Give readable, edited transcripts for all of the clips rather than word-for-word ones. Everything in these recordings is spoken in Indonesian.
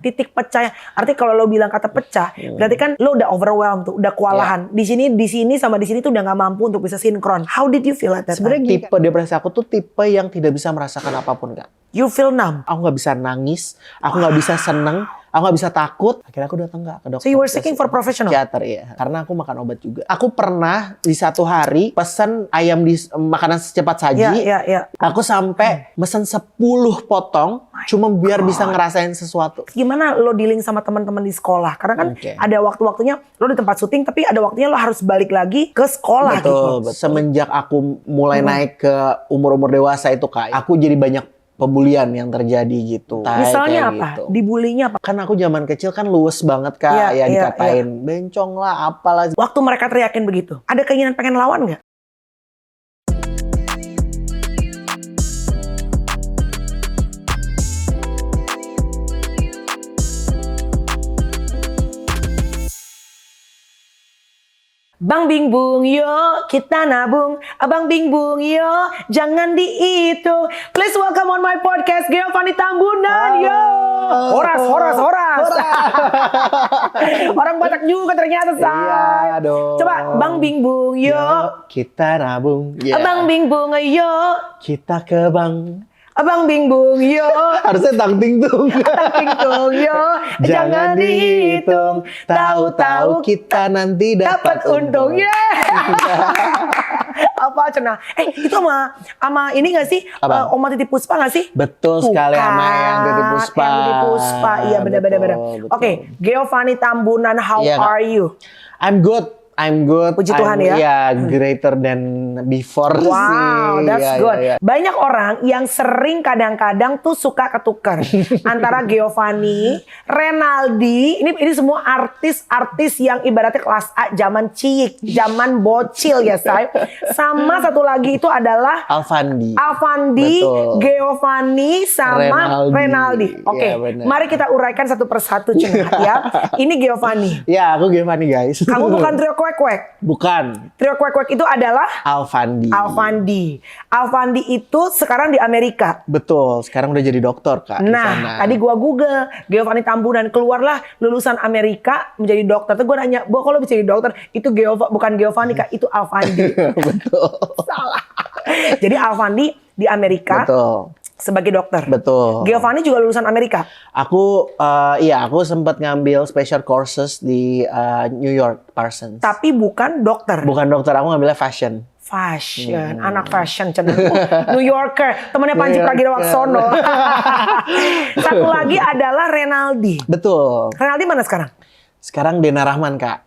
titik pecah. Artinya kalau lo bilang kata pecah, berarti kan lo udah overwhelmed tuh, udah kewalahan. Di sini sama di sini tuh udah nggak mampu untuk bisa sinkron. How did you feel at that time? Sebenarnya tipe depresi aku tuh tipe yang tidak bisa merasakan apapun, Kak. You feel numb. Aku nggak bisa nangis, aku nggak bisa seneng, aku nggak bisa takut. Akhirnya aku datang ke dokter. So you were seeking for professional? Psikiater, iya. Karena aku makan obat juga. Aku pernah di satu hari pesan ayam di makanan secepat saji. Iya. Aku sampai mesen 10 potong, cuma biar bisa ngerasain sesuatu. Gimana lo dealing sama teman-teman di sekolah? Karena kan ada waktu-waktunya lo di tempat syuting, tapi ada waktunya lo harus balik lagi ke sekolah. Betul. Semenjak aku mulai naik ke umur-umur dewasa itu, Kak, aku jadi banyak pembulian yang terjadi gitu. Misalnya apa? Gitu. Dibulinya apa? Kan aku zaman kecil kan luwes banget, Kak. Dikatain bencong lah, apalah. Waktu mereka teriakin begitu, ada keinginan pengen lawan nggak? Bang Bing Bung, yo kita nabung. Abang Bing Bung, yo jangan dihitung. Please welcome on my podcast Giovanni Tambunan, yo. Horas. Orang Batak juga ternyata, say. Iya dong. Coba Bang Bing Bung, yo kita nabung. Abang Bing Bung, yo kita ke bank. Abang Bing Bung, yo Harusnya tang ting tung. yo jangan dihitung. Tahu-tahu kita nanti dapat untung. Apa cenah? Itu sama ini nggak sih? Oma Titi Puspa nggak sih? Betul sekali, sama yang Titi Puspa. Yang Titi Puspa, iya benar. Oke, Giovanni Tambunan, how are you? I'm good. Puji Tuhan ya. Iya, greater than before sih. Wow, that's good. Iya. Banyak orang yang sering kadang-kadang tuh suka ketukar antara Giovanni, Renaldi, ini semua artis-artis yang ibaratnya kelas A, zaman cilik, zaman bocil ya, say. Sama satu lagi itu adalah Alfandi, Giovanni sama Renaldi. Oke, mari kita uraikan satu persatu cenah ya. Ini Giovanni. Ya, aku Giovanni, guys. Kamu bukan trio kuek-kuek. Bukan. Trio kuek-kuek itu adalah Alfandi itu sekarang di Amerika. Betul, sekarang udah jadi dokter, Kak. Nah, tadi gua Google Giovanni Tambunan, keluarlah lulusan Amerika menjadi dokter. Terus gua nanya, "Bo, kalau bisa jadi dokter, itu bukan Giovanni, Kak, itu Alfandi." Betul. Salah. Jadi Alfandi di Amerika. Betul. Sebagai dokter. Betul. Giovanni juga lulusan Amerika. Aku sempat ngambil special courses di New York Parsons. Tapi bukan dokter. Bukan dokter, aku ngambilnya fashion. Anak fashion cenah. New Yorker, temannya Panji Pragiwaksono. Satu lagi adalah Renaldi. Betul. Renaldi mana sekarang? Sekarang Dena Rahman, Kak.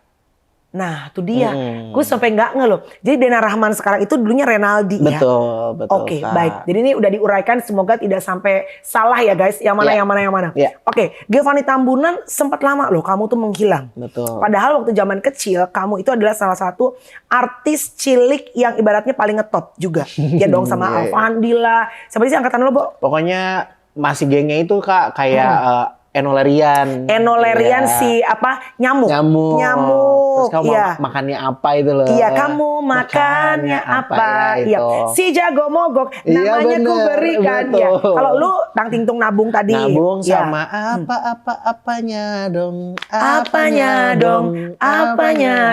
Nah, itu dia. Gue sampai nggak nge loh. Jadi Dena Rahman sekarang itu dulunya Renaldi ya. Betul. Oke, baik. Jadi ini udah diuraikan, semoga tidak sampai salah ya guys. Yang mana. Yeah. Oke, Giovanni Tambunan sempat lama loh kamu tuh menghilang. Betul. Padahal waktu zaman kecil kamu itu adalah salah satu artis cilik yang ibaratnya paling ngetop juga. Ya dong sama Alfandi lah. Siapa sih angkatan lo, Bo? Pokoknya masih gengnya itu, Kak, kayak Eno Lerian si nyamuk. Terus kamu makannya apa itu loh? Iya, kamu makannya apa? Iya. Si jago mogok namanya ku berikan ya. Kalau lu tang ting tung nabung tadi. Nabung sama apanya dong. Apanya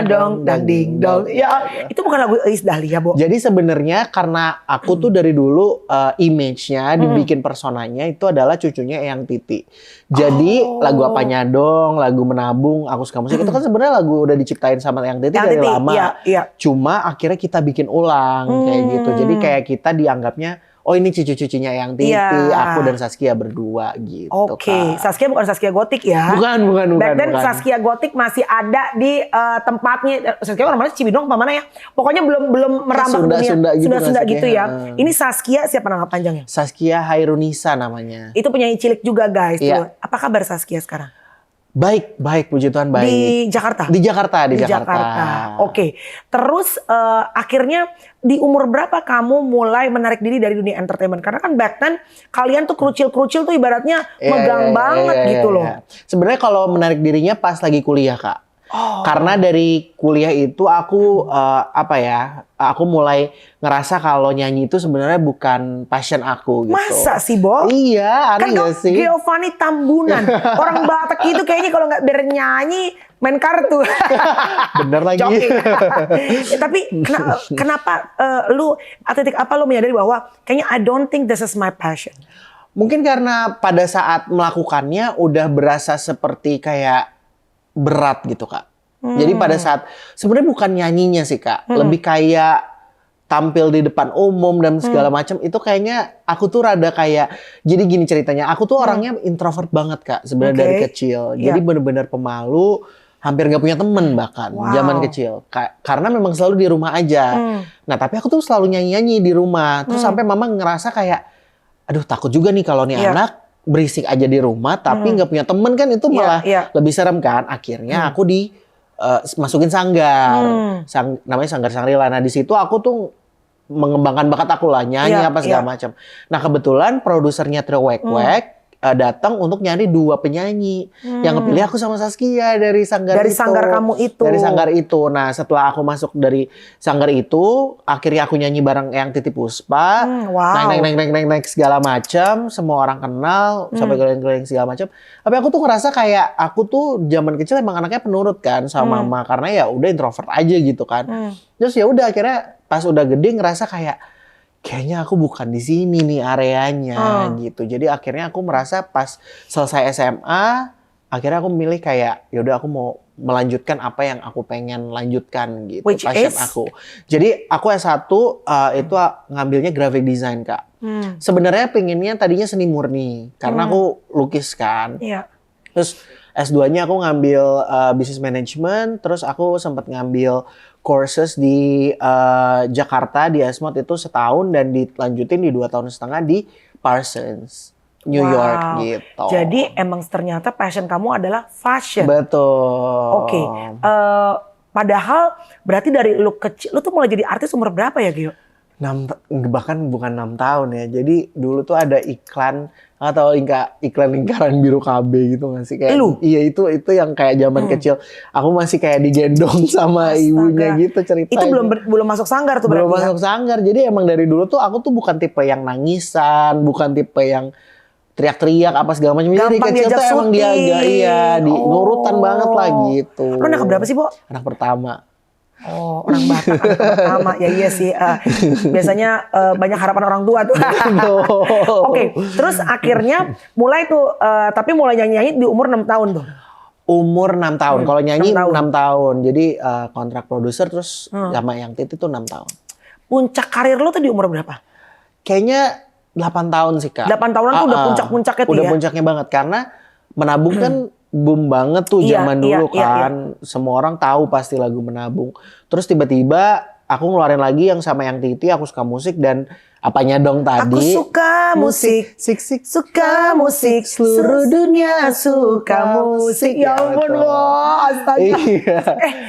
dong dang ding dong. Ya, itu bukan lagu Iis Dahlia, Bo. Jadi sebenarnya karena aku tuh dari dulu image-nya dibikin personanya itu adalah cucunya Eyang Titi. Jadi lagu Apanya Dong, lagu Menabung, Aku Suka Musik itu kan sebenarnya lagu udah diciptain sama Eyang Titi dari lama. Iya. Cuma akhirnya kita bikin ulang kayak gitu. Jadi kayak kita dianggapnya oh ini cucu-cucunya Eyang Titi, aku dan Saskia berdua gitu. Oke, Saskia bukan Saskia Gotik ya. Bukan. Back then Saskia Gotik masih ada di tempatnya. Saskia namanya Cibinong apa mana ya? Pokoknya belum merambah ke dunia. Sunda gitu ya. Ini Saskia siapa nama panjangnya? Saskia Hairunisa namanya. Itu penyanyi cilik juga guys. Iya. Apa kabar Saskia sekarang? Baik, puji Tuhan baik. Di Jakarta? Di Jakarta. Oke. Terus akhirnya di umur berapa kamu mulai menarik diri dari dunia entertainment? Karena kan back then kalian tuh kerucil-kerucil tuh ibaratnya megang banget gitu loh. Sebenarnya kalau menarik dirinya pas lagi kuliah, Kak. Karena dari kuliah itu aku aku mulai ngerasa kalau nyanyi itu sebenarnya bukan passion aku gitu. Masa sih, Bo? Iya, Kan aneh kamu gak sih? Giovanni Tambunan. Orang Batak itu kayaknya kalau nggak bernyanyi main kartu. Bener lagi. Joking. Tapi kenapa lu atletik apa lu menyadari bahwa kayaknya I don't think this is my passion? Mungkin karena pada saat melakukannya udah berasa seperti kayak berat gitu, Kak. Jadi pada saat sebenarnya bukan nyanyinya sih, Kak. Lebih kayak tampil di depan umum dan segala macam itu kayaknya aku tuh rada kayak jadi gini ceritanya. Aku tuh orangnya introvert banget, Kak, sebenarnya dari kecil. Jadi bener-bener pemalu, hampir gak punya temen bahkan zaman kecil. Karena memang selalu di rumah aja. Nah, tapi aku tuh selalu nyanyi-nyanyi di rumah. Terus sampai mama ngerasa kayak aduh takut juga nih kalau nih anak berisik aja di rumah tapi nggak punya temen kan itu malah lebih serem kan. Akhirnya aku masukin sanggar, namanya Sanggar Sangrila. Nah di situ aku tuh mengembangkan bakat aku lah, nyanyi apa segala macam. Nah kebetulan produsernya Trio Wek Wek datang untuk nyari 2 penyanyi. Yang kepilih aku sama Saskia dari sanggar Dari itu. sanggar kamu itu. Dari sanggar itu. Nah setelah aku masuk dari sanggar itu, akhirnya aku nyanyi bareng Eyang Titi Puspa. Naik segala macam. Semua orang kenal sampai keliling-keliling segala macam. Tapi aku tuh ngerasa kayak aku tuh zaman kecil emang anaknya penurut kan sama mama karena ya udah introvert aja gitu kan. Terus ya udah akhirnya pas udah gede ngerasa kayaknya aku bukan di sini nih areanya gitu. Jadi akhirnya aku merasa pas selesai SMA, akhirnya aku milih kayak yaudah aku mau melanjutkan apa yang aku pengen lanjutkan gitu. Which passion is? aku. Jadi aku S1 itu ngambilnya graphic design, Kak. Sebenarnya pengennya tadinya seni murni karena aku lukis kan. Terus S2-nya aku ngambil business management, terus aku sempat ngambil courses di Jakarta di Esmod itu setahun dan dilanjutin di 2 tahun setengah di Parsons, New York gitu. Jadi emang ternyata passion kamu adalah fashion. Betul. Oke. Padahal berarti dari lu kecil, lu tuh mulai jadi artis umur berapa ya, Gio? Bahkan bukan 6 tahun ya. Jadi dulu tuh ada iklan atau iklan lingkaran biru KB gitu nggak sih? Kayak Lu? Iya itu yang kayak zaman kecil. Aku masih kayak digendong sama ibunya gitu ceritanya. Itu belum masuk sanggar tuh belum berarti. masuk sanggar. Jadi emang dari dulu tuh aku tuh bukan tipe yang nangisan, bukan tipe yang teriak-teriak apa segala macam. Jadi dari Gampang kecil diajak tuh emang dia nurutan banget lah gitu. Lu anak berapa sih, Bo? Anak pertama. Oh, orang Batak anak pertama. Ya iya sih. Biasanya banyak harapan orang tua tuh. Oke, terus akhirnya mulai tuh, tapi mulai nyanyi di umur 6 tahun tuh. Umur 6 tahun. Kalau nyanyi 6 6 tahun. Jadi kontrak produser terus sama Eyang Titi tuh 6 tahun. Puncak karir lu tuh di umur berapa? Kayaknya 8 tahun sih, Kak. 8 tahunan tuh udah puncak-puncaknya tuh udah ya? puncaknya banget. Karena menabung kan boom banget tuh zaman dulu kan. Semua orang tahu pasti lagu Menabung. Terus tiba-tiba aku ngeluarin lagi yang sama Eyang Titi, Aku Suka Musik dan apanya dong tadi? Aku suka musik, suka musik, seluruh dunia suka musik. Ya ampun, Bo, astaga. Iya.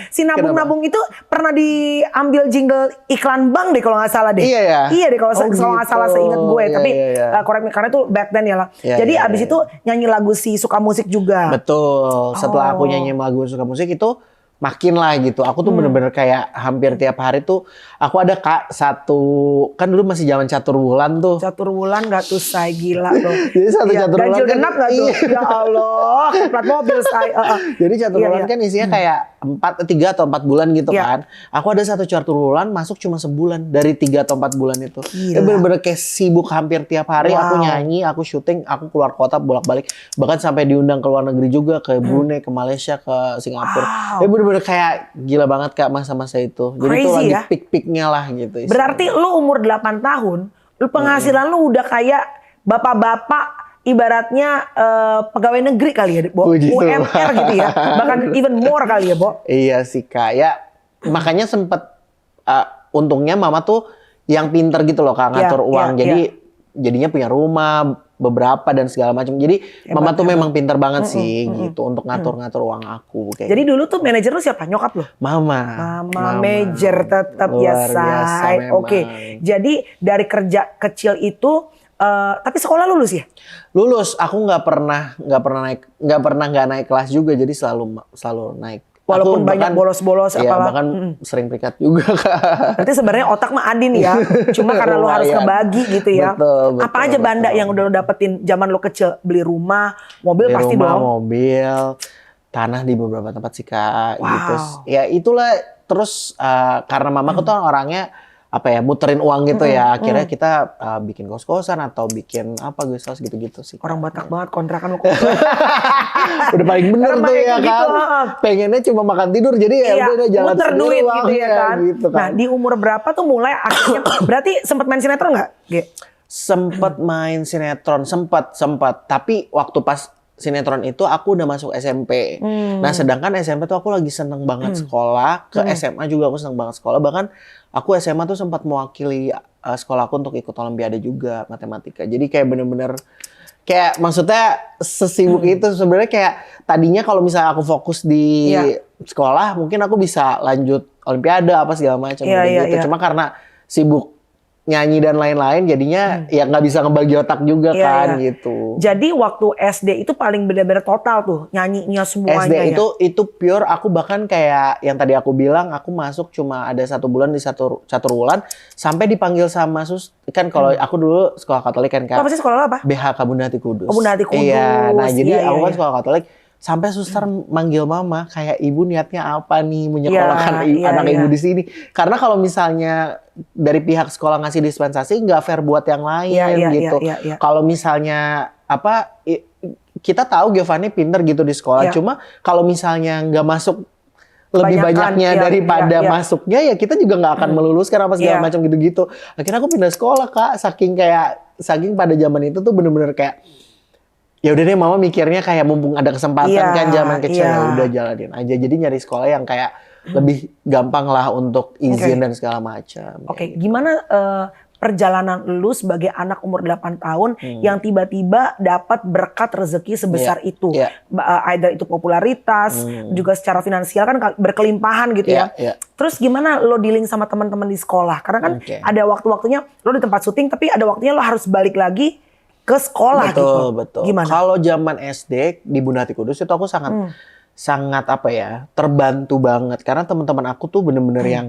Si Nabung-Nabung itu pernah diambil jingle iklan bank deh kalau nggak salah deh. Iya ya? Iya deh kalau nggak salah seingat gue. Iya, Tapi iya. correct me, karena itu back then ya lah. Iya, Jadi iya, abis itu nyanyi lagu si Suka Musik juga. Betul. Setelah aku nyanyi lagu Suka Musik itu makin lah gitu. Aku tuh bener-bener kayak hampir tiap hari tuh aku ada Kak satu, kan dulu masih zaman catur bulan tuh. Catur bulan gak tuh say gila tuh. Jadi satu catur bulan ganjil kan, genap gak tuh? Ya Allah, plat mobil say. Jadi catur bulan kan isinya kayak 3 atau 4 bulan gitu kan. Aku ada satu catur bulan masuk cuma sebulan dari 3 atau 4 bulan itu. Ya bener-bener kayak sibuk hampir tiap hari. Aku nyanyi, aku syuting, aku keluar kota bolak-balik. Bahkan sampai diundang ke luar negeri juga, ke Brunei, ke Malaysia, ke Singapura. Ya bener-bener kayak gila banget Kak masa-masa itu. Jadi Crazy, itu lagi ya? peak-peaknya lah gitu. Berarti lu umur 8 tahun, lu penghasilan lu udah kayak bapak-bapak ibaratnya pegawai negeri kali ya, Bo. UMR gitu ya. Bahkan even more kali ya, Bo. Iya sih Kak. Ya makanya sempet untungnya mama tuh yang pinter gitu loh Kak ngatur uang. Jadi jadinya punya rumah beberapa dan segala macam. Jadi mama tuh memang pinter banget sih gitu untuk ngatur-ngatur uang aku kayak. Jadi dulu tuh manajer lu siapa? Nyokap lu? Mama manajer tetap ya, say. Oke. Jadi dari kerja kecil itu tapi sekolah lulus ya? Lulus. Aku nggak pernah nggak naik kelas juga. Jadi selalu naik Walaupun Aku banyak bahkan- bolos-bolos Iya, apalah. bahkan sering perikat juga Kak. Berarti sebenarnya otak mah adin ya. Cuma karena lo harus Lumayan. ngebagi gitu ya. Betul, Apa aja betul. Banda yang udah lo dapetin zaman lo kecil? Beli rumah, mobil Beli pasti rumah, dong. mobil, tanah di beberapa tempat sih Kak. Wow. Gitu. Ya itulah, terus karena mamaku tuh orangnya apa ya, muterin uang gitu ya. Akhirnya kita bikin kos-kosan atau bikin apa guys gitu-gitu sih. Orang Batak banget kontrakan lo. Udah paling bener Karena tuh pakai ya gitu, kan. heeh. Pengennya cuma makan tidur, jadi ya Iya, udah jalan muter sendiri duit lah, gitu ya kan. gitu kan. Nah di umur berapa tuh mulai akhirnya, berarti sempat main sinetron nggak? Ge? Sempet main sinetron, sempat. Tapi waktu pas sinetron itu aku udah masuk SMP. Nah, sedangkan SMP tuh aku lagi seneng banget sekolah. Ke SMA juga aku seneng banget sekolah. Bahkan aku SMA tuh sempat mewakili sekolahku untuk ikut Olimpiade juga matematika. Jadi kayak bener-bener kayak maksudnya sesibuk itu sebenarnya. Kayak tadinya kalau misalnya aku fokus di Iya. sekolah, mungkin aku bisa lanjut Olimpiade apa segala macam Iya, iya, gitu. iya. Cuma karena sibuk nyanyi dan lain-lain, jadinya ya nggak bisa ngebagi otak juga Iya, kan iya. gitu. Jadi waktu SD itu paling benar-benar total tuh nyanyinya semuanya SD ya. itu pure, aku bahkan kayak yang tadi aku bilang, aku masuk cuma ada 1 bulan di satu bulan sampai dipanggil sama kan kalau aku dulu sekolah Katolik kan Lo Kak. apa sih sekolah lo apa? BHK Bunda Hati Kudus. Oh, Bunda Hati Kudus. Iya, nah jadi Iya, aku iya, kan iya. sekolah Katolik, sampai suster manggil mama kayak, ibu niatnya apa nih menyekolahkan Iya, anak iya. ibu di sini. Karena kalau misalnya dari pihak sekolah ngasih dispensasi, nggak fair buat yang lain Iya, iya, gitu. iya, iya. Kalau misalnya kita tahu Giovanni pinter gitu di sekolah, Iya. cuma kalau misalnya nggak masuk lebih Kebanyakan, banyaknya iya, daripada iya, iya. masuknya, ya kita juga nggak akan meluluskan apa segala Iya. macam gitu-gitu. Akhirnya aku pindah sekolah Kak, saking pada zaman itu tuh bener-bener kayak, ya udah deh mama mikirnya kayak mumpung ada kesempatan Iya, kan zaman kecil, iya. ya udah jalanin aja. Jadi nyari sekolah yang kayak lebih gampang lah untuk izin dan segala macam. Oke, gimana perjalanan lu sebagai anak umur 8 tahun yang tiba-tiba dapat berkat rezeki sebesar Iya, itu? iya. Either itu popularitas, juga secara finansial kan berkelimpahan gitu ya. Iya, iya. Terus gimana lo dealing sama teman-teman di sekolah? Karena kan Oke. ada waktu-waktunya lo di tempat syuting, tapi ada waktunya lo harus balik lagi ke sekolah Betul, gitu. betul. Gimana? Kalau zaman SD di Bunda Hati Kudus itu aku sangat apa ya, terbantu banget karena teman-teman aku tuh bener-bener yang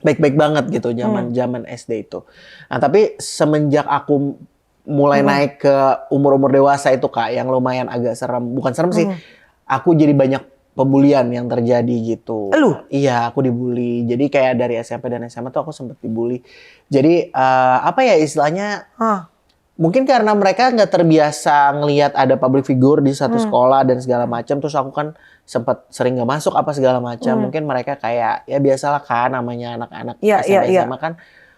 baik-baik banget gitu zaman SD itu. Nah, tapi semenjak aku mulai naik ke umur-umur dewasa itu Kak, yang lumayan agak serem, bukan serem sih. Aku jadi banyak pembulian yang terjadi gitu. Lu? Iya, aku dibully. Jadi kayak dari SMP dan SMA tuh aku sempet dibully. Jadi apa ya istilahnya, Hah. mungkin karena mereka nggak terbiasa ngelihat ada public figure di satu sekolah dan segala macam, terus aku kan sempat sering nggak masuk apa segala macam. Mungkin mereka kayak ya biasalah kan, namanya anak-anak Iya, SMP iya, iya. SMA kan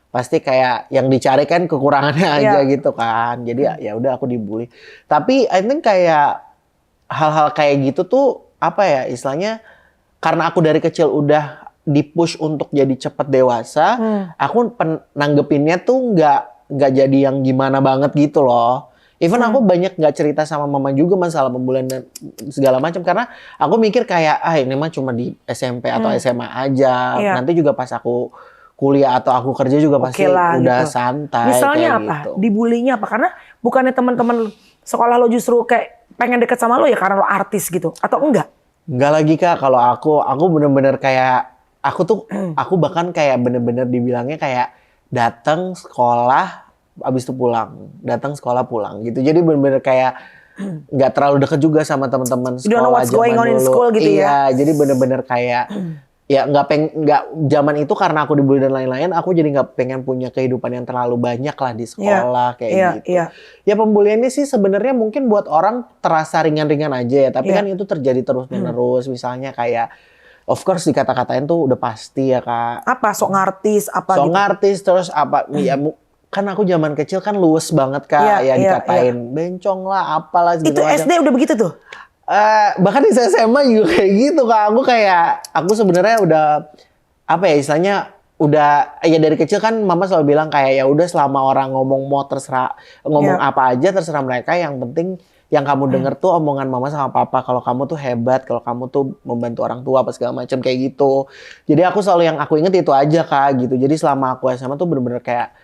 pasti kayak yang dicari kan kekurangannya aja Iya. gitu kan. Jadi ya udah aku dibully. Tapi I think kayak hal-hal kayak gitu tuh apa ya istilahnya, karena aku dari kecil udah dipush untuk jadi cepet dewasa, aku nanggepinnya tuh nggak jadi yang gimana banget gitu loh. Even aku banyak nggak cerita sama mama juga masalah pembulian dan segala macam, karena aku mikir kayak ini mah cuma di SMP atau SMA aja. Iya. Nanti juga pas aku kuliah atau aku kerja juga pasti Oke lah, udah gitu. santai. Misalnya kayak apa? Gitu. Dibulinya apa? Karena bukannya teman-teman sekolah lo justru kayak pengen deket sama lo ya karena lo artis gitu? Atau enggak? Enggak lagi Kak, kalau aku bener-bener kayak aku bahkan kayak bener-bener dibilangnya kayak datang sekolah abis itu pulang, datang sekolah pulang gitu. Jadi bener-bener kayak nggak terlalu deket juga sama teman-teman You don't know sekolah what's going zaman on in dulu. school gitu ya? Iya, jadi bener-bener kayak ya nggak zaman itu karena aku dibully dan lain-lain, aku jadi nggak pengen punya kehidupan yang terlalu banyak lah di sekolah kayak Iya, gitu. iya. Ya pembulian ini sih sebenarnya mungkin buat orang terasa ringan-ringan aja ya, tapi Iya. kan itu terjadi terus-menerus. Misalnya kayak of course dikata-katain tuh udah pasti ya Kak. Apa? Sok ngartis apa Song gitu? artis terus apa ya kan aku zaman kecil kan luwes banget Kak, Iya, ya iya, dikatain bencong lah apalah Itu gitu aja. SD udah begitu tuh? Bahkan di SMA juga kayak gitu Kak. Aku sebenarnya udah apa ya istilahnya udah ya dari kecil kan mama selalu bilang kayak ya udah selama orang ngomong mau terserah ngomong Iya. apa aja terserah mereka, yang penting yang kamu denger tuh omongan mama sama papa, kalau kamu tuh hebat, kalau kamu tuh membantu orang tua apa segala macam kayak gitu. Jadi aku selalu yang aku inget itu aja Kak gitu. Jadi selama aku SMA tuh bener-bener kayak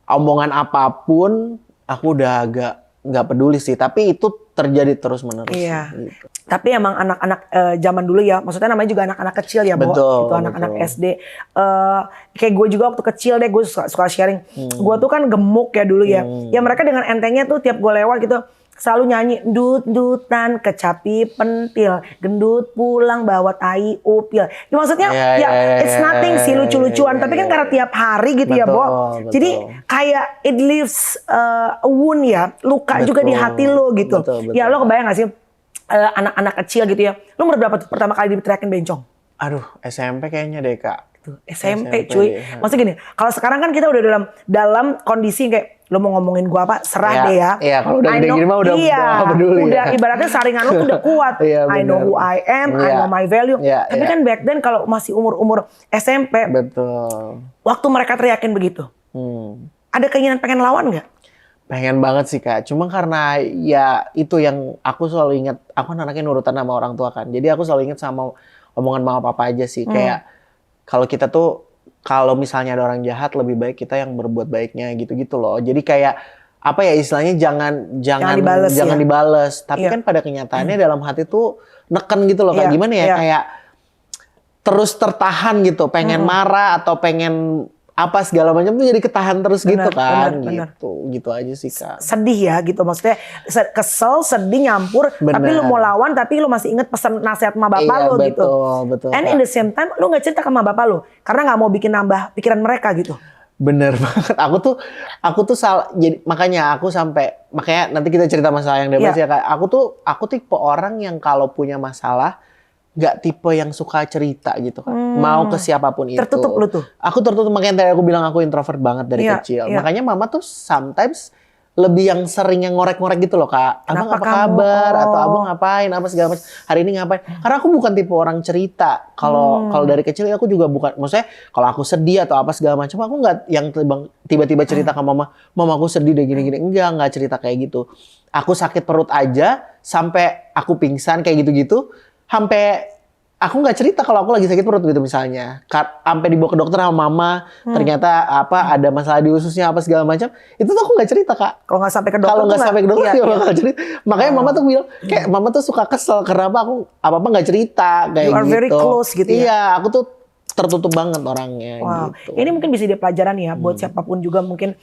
omongan apapun aku udah agak nggak peduli sih, tapi itu terjadi terus menerus. Iya. Gitu. Tapi emang anak-anak zaman dulu ya, maksudnya namanya juga anak-anak kecil ya, Bo. Betul, Itu anak-anak betul. SD. Kayak gue juga waktu kecil deh, gue suka sharing. Gue tuh kan gemuk ya dulu ya. Ya mereka dengan entengnya tuh tiap gue lewat gitu, selalu nyanyi dut-dutan kecapi pentil, gendut pulang bawa tai upil. Ya, maksudnya it's nothing sih, lucu-lucuan. Tapi kan karena tiap hari gitu ya, Bo. Betul. Jadi kayak it leaves a wound ya, luka juga di hati lo gitu. Betul. Ya lo kebayang gak sih anak-anak kecil gitu ya, lo umur berapa tuh pertama kali diteriakin bencong? Aduh, SMP kayaknya deh, Kak. SMP cuy. Maksudnya gini, kalau sekarang kan kita udah dalam kondisi kayak lo mau ngomongin gua apa, serah deh ya. Iya, kalau udah gini mah udah nggak peduli. Udah ya. ibaratnya saringan lo tuh udah kuat. Iya, I know who I am, I know my value. Tapi kan back then kalau masih umur-umur SMP, betul. Waktu mereka teriakin begitu, ada keinginan pengen lawan nggak? Pengen banget sih, Kak. Cuma karena ya itu yang aku selalu ingat. Aku anaknya nurutan sama orang tua kan. Jadi aku selalu ingat sama omongan mama papa aja sih. Kayak kalau kita tuh, kalau misalnya ada orang jahat, lebih baik kita yang berbuat baiknya gitu-gitu loh. Jadi kayak apa ya istilahnya, jangan dibales. Tapi kan pada kenyataannya dalam hati tuh neken gitu loh. Kayak gimana ya? Kayak terus tertahan gitu. Pengen marah atau pengen apa segala macam tuh jadi ketahan terus gitu kan. Gitu aja sih, Kak. Sedih ya gitu, maksudnya kesel, sedih, nyampur. Tapi lu mau lawan, tapi lu masih inget pesan nasihat sama bapak lu gitu. Betul. And in the same time lu gak cerita sama bapak lu karena gak mau bikin nambah pikiran mereka gitu. Bener banget. Aku tuh salah. Jadi makanya nanti kita cerita masalah yang debas ya, Kak. Aku tipe orang yang kalau punya masalah nggak tipe yang suka cerita gitu kan. Mau ke siapapun itu. Tertutup lu tuh. Aku tertutup, makanya tadi aku bilang aku introvert banget dari kecil. Makanya mama tuh sometimes lebih yang sering yang ngorek-ngorek gitu loh, Kak. Abang apa kabar? Atau abang ngapain? Apa segala macam. Hari ini ngapain? Karena aku bukan tipe orang cerita. Kalau dari kecil aku juga bukan. Maksudnya kalau aku sedih atau apa segala macam, aku nggak yang tiba-tiba cerita ke mama aku sedih deh gini-gini. Nggak cerita kayak gitu. Aku sakit perut aja sampai aku pingsan kayak gitu-gitu. Sampai aku nggak cerita kalau aku lagi sakit perut gitu misalnya. Sampai dibawa ke dokter sama mama, ternyata ada masalah di ususnya apa segala macam. Itu tuh aku nggak cerita, Kak. Kalau nggak sampai ke dokter, dia bakal cerita. Makanya mama tuh bilang, kayak mama tuh suka kesel karena aku apa nggak cerita kayak gitu. You are very close gitu ya. Iya, aku tuh tertutup banget orangnya gitu. Ini mungkin bisa jadi pelajaran ya buat siapapun juga mungkin.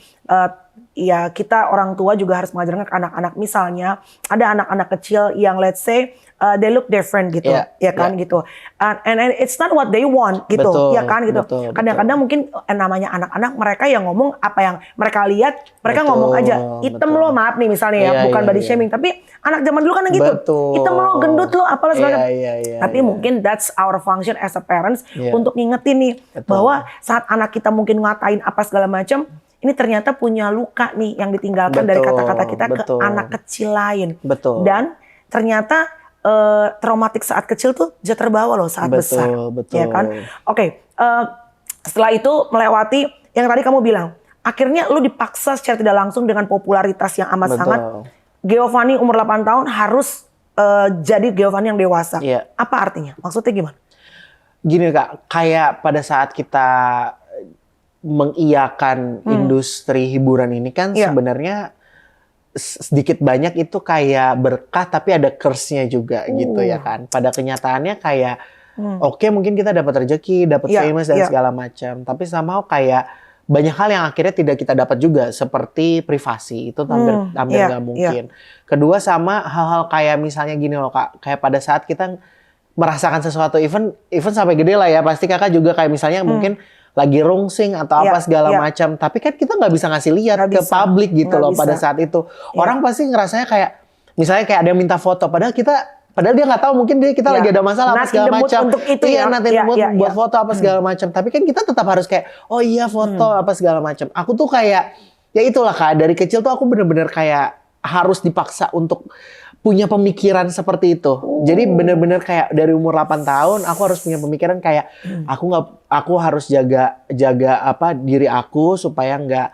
Ya kita orang tua juga harus mengajarkan ke anak-anak. Misalnya ada anak-anak kecil yang let's say they look different gitu, ya kan gitu. And it's not what they want gitu, ya kan gitu. Kadang-kadang mungkin namanya anak-anak mereka yang ngomong apa yang mereka lihat, mereka ngomong aja hitam lo, maaf nih misalnya ya, bukan body shaming, tapi anak zaman dulu kan gitu, hitam lo, gendut lo, apalah segala macam. Tapi mungkin that's our function as a parents untuk ngingetin nih bahwa saat anak kita mungkin ngatain apa segala macam, ini ternyata punya luka nih yang ditinggalkan dari kata-kata kita ke anak kecil lain. Dan ternyata traumatik saat kecil tuh bisa terbawa loh saat besar. Ya kan? Oke, setelah itu melewati yang tadi kamu bilang, akhirnya lu dipaksa secara tidak langsung dengan popularitas yang amat sangat. Giovanni umur 8 tahun harus jadi Giovanni yang dewasa. Apa artinya? Maksudnya gimana? Gini, Kak, kayak pada saat kita mengiyakan industri hiburan ini kan sebenarnya sedikit banyak itu kayak berkah tapi ada curse-nya juga gitu ya kan. Pada kenyataannya kayak oke, mungkin kita dapat rezeki, dapat famous dan segala macam, tapi somehow kayak banyak hal yang akhirnya tidak kita dapat juga, seperti privasi itu hampir nggak mungkin. Kedua sama hal-hal kayak misalnya gini loh, Kak, kayak pada saat kita merasakan sesuatu even sampai gede lah ya, pasti Kakak juga kayak misalnya mungkin lagi rungsing atau apa segala macam, tapi kan kita nggak bisa ngasih lihat ke publik gitu loh pada saat itu. Orang pasti ngerasanya kayak misalnya kayak ada yang minta foto, padahal dia nggak tahu, mungkin kita lagi ada masalah apa segala macam. Nanti buat foto apa segala macam. Tapi kan kita tetap harus kayak oh iya foto apa segala macam. Aku tuh kayak ya itulah, Kak, dari kecil tuh aku bener-bener kayak harus dipaksa untuk punya pemikiran seperti itu. Jadi bener-bener kayak dari umur 8 tahun aku harus punya pemikiran kayak aku harus jaga apa diri aku supaya nggak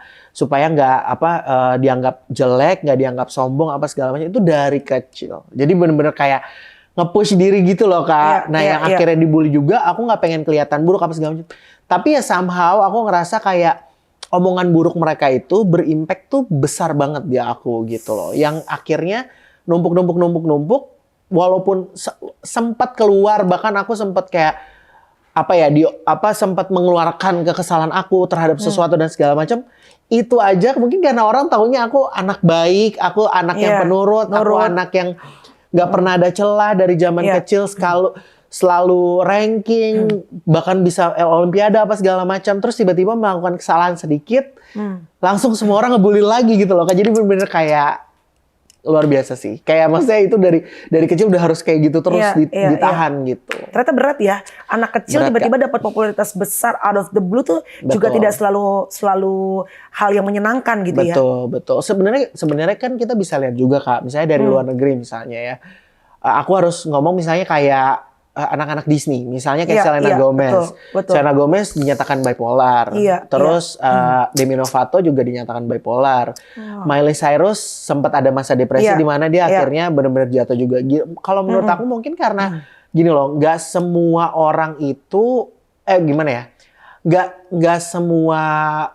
dianggap jelek, nggak dianggap sombong apa segala macam, itu dari kecil. Jadi bener-bener kayak nge-push diri gitu loh, Kak. Yang akhirnya dibully juga, aku nggak pengen kelihatan buruk apa segala macam. Tapi ya somehow aku ngerasa kayak omongan buruk mereka itu berimpact tuh besar banget di aku gitu loh. Yang akhirnya numpuk. Walaupun sempat keluar, bahkan aku sempat kayak sempat mengeluarkan kekesalan aku terhadap sesuatu dan segala macam. Itu aja mungkin karena orang taunya aku anak baik, aku anak yang penurut, aku anak yang nggak pernah ada celah dari zaman kecil, selalu ranking, bahkan bisa olimpiade apa segala macam. Terus tiba-tiba melakukan kesalahan sedikit, langsung semua orang ngebully lagi gitu loh. Jadi bener-bener kayak luar biasa sih. Kayak maksudnya itu dari kecil udah harus kayak gitu terus ditahan gitu. Ternyata berat ya. Anak kecil tiba-tiba dapat popularitas besar out of the blue tuh juga tidak selalu hal yang menyenangkan gitu ya. Betul. Sebenarnya kan kita bisa lihat juga Kak, misalnya dari luar negeri misalnya ya. Aku harus ngomong misalnya kayak anak-anak Disney, misalnya kayak Selena Gomez. Betul. Selena Gomez dinyatakan bipolar. Terus Demi Lovato juga dinyatakan bipolar. Miley Cyrus sempat ada masa depresi di mana dia akhirnya benar-benar jatuh juga. Kalau menurut aku mungkin karena gini loh, nggak semua orang itu gimana ya? Nggak semua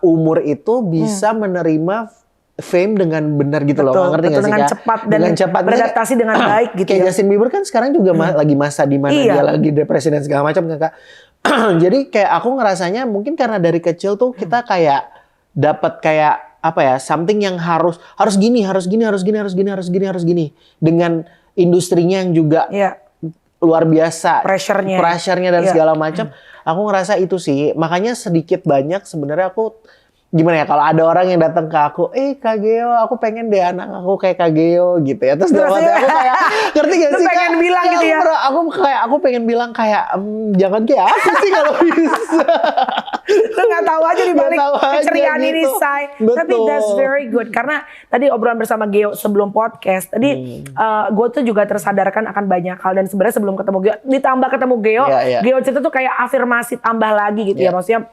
umur itu bisa menerima fame dengan benar gitu loh, ngerti nggak sih? Dengan cepat dan beradaptasi dengan baik gitu. Kayak Justin Bieber kan sekarang juga lagi masa di mana dia lagi depresi dan segala macam Kak. Jadi kayak aku ngerasanya mungkin karena dari kecil tuh kita kayak dapat kayak something yang harus gini dengan industrinya yang juga luar biasa, pressure-nya dan segala macam. Aku ngerasa itu sih, makanya sedikit banyak sebenarnya aku gimana ya kalau ada orang yang datang ke aku, Kak Geo, aku pengen deh anak aku kayak Kak Geo gitu ya. Terus dalam hati aku kayak ngerti gak sih? Pengen bilang gitu ya. Aku pengen bilang kayak jangan kayak aku sih kalau bisa. Lu nggak tahu aja di balik keceriaan ini, Say. Tapi that's very good karena tadi obrolan bersama Geo sebelum podcast tadi gue tuh juga tersadarkan akan banyak hal dan sebenarnya sebelum ketemu Geo ditambah ketemu Geo, Geo cerita tuh kayak afirmasi tambah lagi gitu ya, maksudnya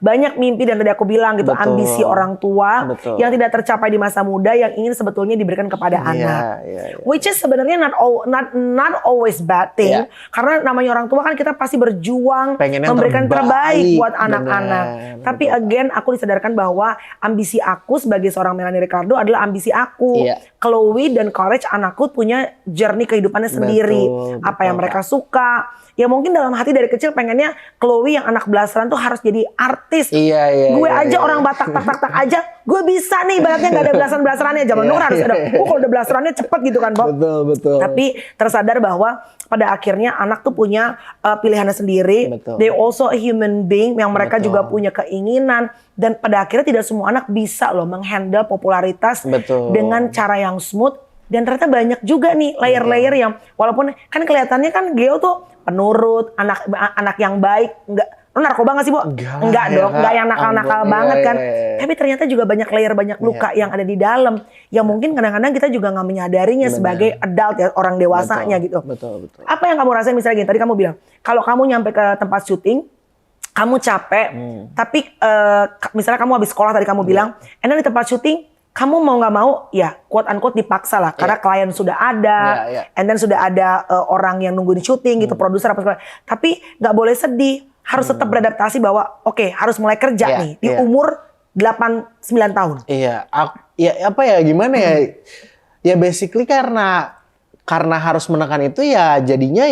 banyak mimpi dan tadi aku bilang gitu, ambisi orang tua yang tidak tercapai di masa muda yang ingin sebetulnya diberikan kepada anak, which is sebenarnya not always bad thing, karena namanya orang tua kan kita pasti berjuang memberikan terbaik buat anak-anak. Tapi again aku disadarkan bahwa ambisi aku sebagai seorang Melanie Ricardo adalah ambisi aku. Chloe dan Courage anakku punya journey kehidupannya sendiri, apa yang mereka suka. Ya mungkin dalam hati dari kecil pengennya Chloe yang anak belasaran tuh harus jadi artis. Gue aja orang Batak tak aja, gue bisa nih, ibaratnya nggak ada belasan-belasarannya. Zaman dulu harus ada, kalau udah belasarannya cepet gitu kan, Bob. Betul. Tapi tersadar bahwa pada akhirnya anak tuh punya pilihannya sendiri. They also a human being yang mereka juga punya keinginan. Dan pada akhirnya tidak semua anak bisa loh menghandle popularitas dengan cara yang smooth. Dan ternyata banyak juga nih layer-layer yang walaupun kan kelihatannya kan Geo tuh penurut, anak yang baik, enggak narkoba nggak sih, Bu? Enggak dong, enggak yang nakal-nakal banget kan. Tapi ternyata juga banyak layer, banyak luka yang ada di dalam yang mungkin kadang-kadang kita juga nggak menyadarinya sebagai adult ya, orang dewasanya gitu. Betul. Apa yang kamu rasain misalnya gini, tadi kamu bilang kalau kamu nyampe ke tempat syuting kamu capek, tapi misalnya kamu habis sekolah tadi kamu bilang, enak di tempat syuting kamu mau nggak mau ya quote unquote dipaksa lah karena klien sudah ada, and then sudah ada orang yang nunggu di syuting gitu, produser apa segala. Tapi nggak boleh sedih, harus tetap beradaptasi bahwa oke, harus mulai kerja nih di umur 8-9 tahun. Gimana ya? Ya basically karena harus menekan itu ya jadinya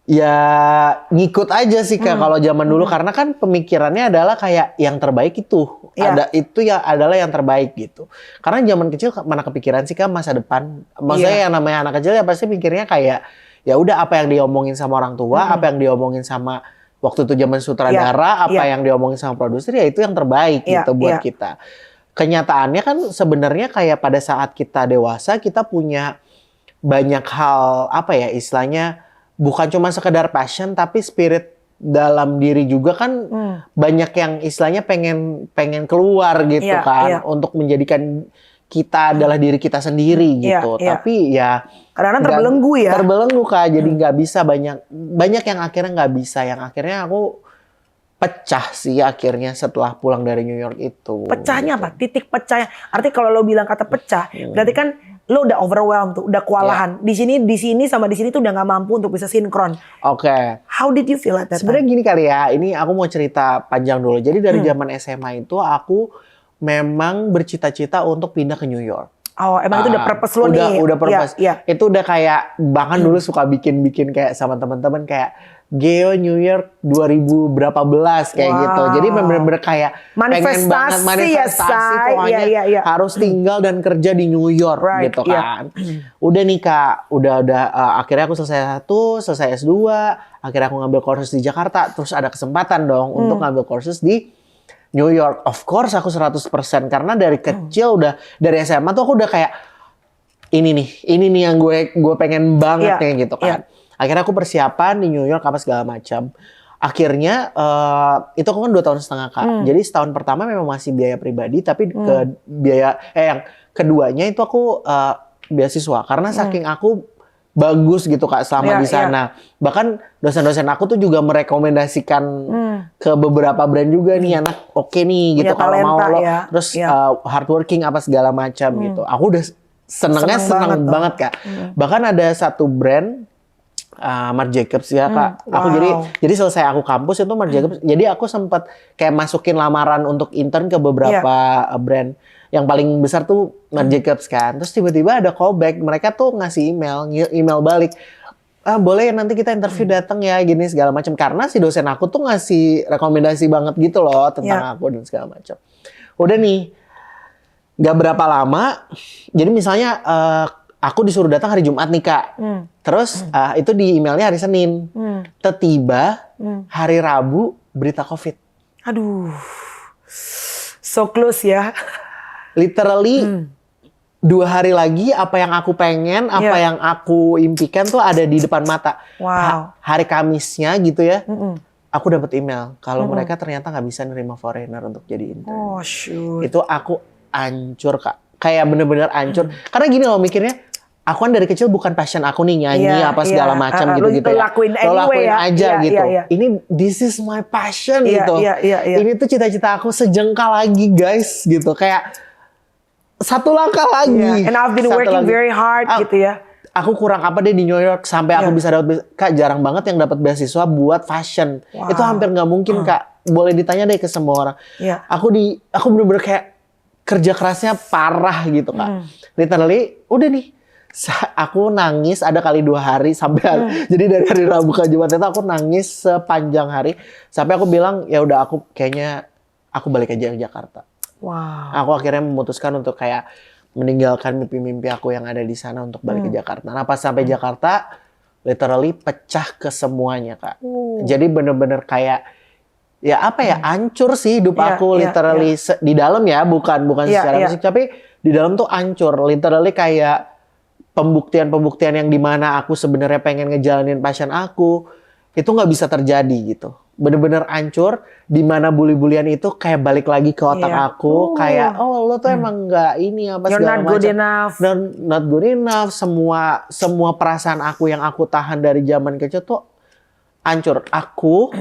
ya ngikut aja sih Kak kalau zaman dulu, karena kan pemikirannya adalah kayak yang terbaik itu adalah yang terbaik gitu. Karena zaman kecil mana kepikiran sih Kak masa depan. Maksudnya yang namanya anak kecil ya pasti pikirnya kayak ya udah apa yang diomongin sama orang tua, apa yang diomongin sama waktu itu zaman sutradara, apa yang diomongin sama produser ya itu yang terbaik gitu buat kita. Kenyataannya kan sebenarnya kayak pada saat kita dewasa kita punya banyak hal istilahnya bukan cuma sekedar passion tapi spirit dalam diri juga kan banyak yang istilahnya pengen keluar gitu untuk menjadikan kita adalah diri kita sendiri gitu. Tapi ya kadang-kadang terbelenggu Kak, jadi nggak bisa banyak yang akhirnya nggak bisa, yang akhirnya aku pecah sih akhirnya setelah pulang dari New York itu. Pecahnya apa? Titik pecahnya. Artinya kalau lo bilang kata pecah, berarti kan lo udah overwhelmed tuh, udah kewalahan. Di sini sama di sini tuh udah nggak mampu untuk bisa sinkron. Oke. How did you feel at that time? Sebenarnya gini kali ya, ini aku mau cerita panjang dulu. Jadi dari zaman SMA itu aku memang bercita-cita untuk pindah ke New York. Oh, emang itu udah purpose lo nih? Udah purpose. Iya. Itu udah kayak, bahkan dulu suka bikin kayak sama teman-teman kayak Geo New York 2000 berapa belas kayak gitu. Jadi bener-bener kayak pengen banget manifestasi pokoknya harus tinggal dan kerja di New York gitu kan. Udah nih Kak, udah akhirnya aku selesai S2, akhirnya aku ngambil kursus di Jakarta, terus ada kesempatan dong untuk ngambil kursus di New York. Of course aku 100% karena dari kecil udah dari SMA tuh aku udah kayak ini nih yang gue pengen banget nih gitu kan. Akhirnya aku persiapan di New York apa segala macam. Akhirnya itu aku kan 2 tahun setengah Kak. Jadi setahun pertama memang masih biaya pribadi, tapi yang keduanya itu aku beasiswa karena saking aku bagus gitu Kak selama di sana. Bahkan dosen-dosen aku tuh juga merekomendasikan ke beberapa brand juga nih anak oke nih gitu kalau mau lo terus hardworking apa segala macam gitu. Aku udah seneng banget Kak. Bahkan ada satu brand Marc Jacobs ya Kak. Aku jadi selesai aku kampus itu Marc Jacobs. Jadi aku sempat kayak masukin lamaran untuk intern ke beberapa brand. Yang paling besar tuh Marc Jacobs kan. Terus tiba-tiba ada callback. Mereka tuh ngasih email balik. Boleh nanti kita interview datang ya gini segala macam. Karena si dosen aku tuh ngasih rekomendasi banget gitu loh tentang aku dan segala macam. Udah nih, gak berapa lama. Jadi misalnya aku disuruh datang hari Jumat nih Kak. Terus itu di emailnya hari Senin. Tiba hari Rabu berita COVID. Aduh, so close ya. Literally 2 hari lagi apa yang aku pengen, apa yang aku impikan tuh ada di depan mata. Wow. Hari Kamisnya gitu ya, aku dapat email kalau mereka ternyata nggak bisa nerima foreigner untuk jadi intern. Oh shoot. Itu aku hancur Kak, kayak bener-bener hancur. Karena gini loh mikirnya, aku kan dari kecil bukan passion aku nih nyanyi apa segala macam gitu ya. Lo lakuin aja gitu. Ini this is my passion gitu. Ini tuh cita-cita aku sejengkal lagi guys gitu. Kayak satu langkah lagi. And I've been working very hard gitu ya. Aku kurang apa deh di New York sampai aku bisa dapat Kak, jarang banget yang dapat beasiswa buat fashion. Itu hampir nggak mungkin Kak. Boleh ditanya deh ke semua orang. Aku bener-bener kayak kerja kerasnya parah gitu Kak. Literally udah nih. Aku nangis ada kali 2 hari sampai jadi dari hari Rabu ke Jumat itu aku nangis sepanjang hari sampai aku bilang ya udah aku kayaknya aku balik aja ke Jakarta. Wow. Aku akhirnya memutuskan untuk kayak meninggalkan mimpi-mimpi aku yang ada di sana untuk balik ke Jakarta. Nah pas sampai Jakarta literally pecah ke semuanya Kak. Jadi bener-bener kayak ya apa ya hancur sih hidup aku literally di dalam ya bukan secara fisik tapi di dalam tuh hancur literally kayak pembuktian yang dimana aku sebenarnya pengen ngejalanin passion aku itu nggak bisa terjadi gitu. Bener-bener hancur dimana bully-bulian itu kayak balik lagi ke otak aku kayak lo tuh emang nggak ini apa You're segala not good macam. enough. Not good enough. Semua perasaan aku yang aku tahan dari zaman kecil tuh hancur. Aku